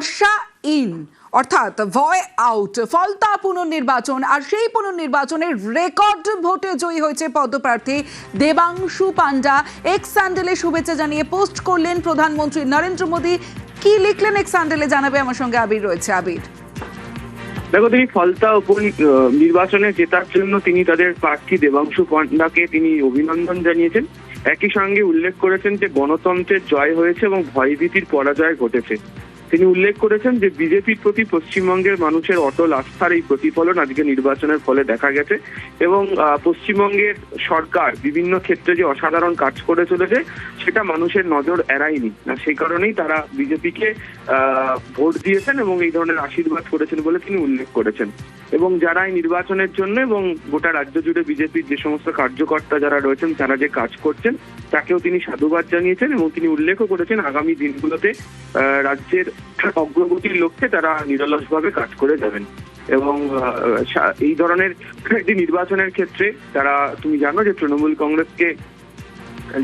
ভরসা ইন অর্থাৎ ভয় আউট ফলতা পুনর্নির্বাচন আর সেই পুনর্নির্বাচনের রেকর্ড ভোটে জয়ী হয়েছে পদপ্রার্থী দেবাংশু পান্ডা। এক্স স্যান্ডেলে শুভেচ্ছা জানিয়ে পোস্ট করলেন প্রধানমন্ত্রী নরেন্দ্র মোদী। কি লিখলেন এক্স স্যান্ডেলে জানাবে আমার সঙ্গে আবির রয়েছে। আবির, দেখো, তিনি ফলতা নির্বাচনে জেতার জন্য তিনি তাদের প্রার্থী দেবাংশু পান্ডাকে তিনি অভিনন্দন জানিয়েছেন। একই সঙ্গে উল্লেখ করেছেন যে গণতন্ত্রের জয় হয়েছে এবং ভয়ভীতির পরাজয় ঘটেছে। তিনি উল্লেখ করেছেন যে বিজেপির প্রতি পশ্চিমবঙ্গের মানুষের অটল আস্থার এই প্রতিফলন আজকে নির্বাচনের ফলে দেখা গেছে এবং পশ্চিমবঙ্গের সরকার বিভিন্ন ক্ষেত্রে যে অসাধারণ কাজ করে চলেছে সেটা মানুষের নজর এড়ায়নি। সেই কারণেই তারা বিজেপিকে ভোট দিয়েছেন এবং এই ধরনের আশীর্বাদ করেছেন বলে তিনি উল্লেখ করেছেন। এবং যারা এই নির্বাচনের জন্য এবং গোটা রাজ্য জুড়ে বিজেপির যে সমস্ত কার্যকর্তা যারা রয়েছেন তারা যে কাজ করছেন তাকেও তিনি সাধুবাদ জানিয়েছেন এবং তিনি উল্লেখও করেছেন আগামী দিনগুলোতে রাজ্যের অগ্রগতির লক্ষ্যে তারা নিরলসভাবে কাজ করে যাবেন। এবং এই ধরনের একটি নির্বাচনের ক্ষেত্রে তারা, তুমি জানো যে তৃণমূল কংগ্রেসকে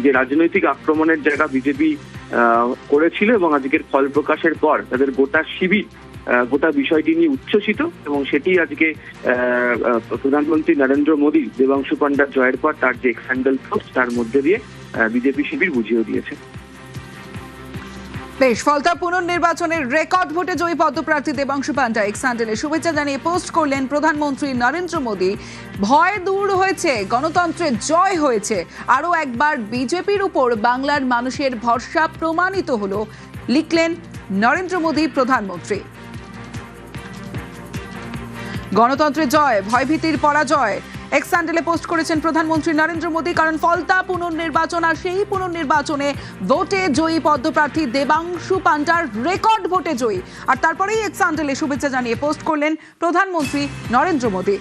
যে রাজনৈতিক আক্রমণের জায়গা বিজেপি করেছিল এবং আজকের ফল প্রকাশের পর তাদের গোটা শিবির গোটা বিষয়টি নিয়ে উচ্ছ্বসিত এবং সেটি আজকে প্রধানমন্ত্রী নরেন্দ্র মোদী দেবাংশু পান্ডার জয়ের পর তার যে এক্স হ্যান্ডেল পোস্ট তার মধ্যে দিয়ে বিজেপি শিবির বুঝিয়ে দিয়েছে। বেশ, ফলতা পুনর্নির্বাচনের রেকর্ড ভোটে জয়ী পদপ্রার্থী দেবাংশু পান্ডা এক্স হ্যান্ডেলে শুভেচ্ছা জানিয়ে পোস্ট করলেন প্রধানমন্ত্রী নরেন্দ্র মোদী। ভয় দূর হয়েছে, গণতন্ত্রের জয় হয়েছে, আরও একবার বিজেপির উপর বাংলার মানুষের ভরসা প্রমাণিত হলো, লিখলেন নরেন্দ্র মোদী প্রধানমন্ত্রী। গণতন্ত্রের জয়, ভয়ভীতির পরাজয় এক্স স্যান্ডেলে পোস্ট করেছেন প্রধানমন্ত্রী নরেন্দ্র মোদী। কারণ ফলতা পুনর্নির্বাচন আর সেই পুনর্নির্বাচনে ভোটে জয়ী পদপ্রার্থী দেবাংশু পান্ডার রেকর্ড ভোটে জয়ী। আর তারপরেই এক্স স্যান্ডেলে শুভেচ্ছা জানিয়ে পোস্ট করলেন প্রধানমন্ত্রী নরেন্দ্র মোদী।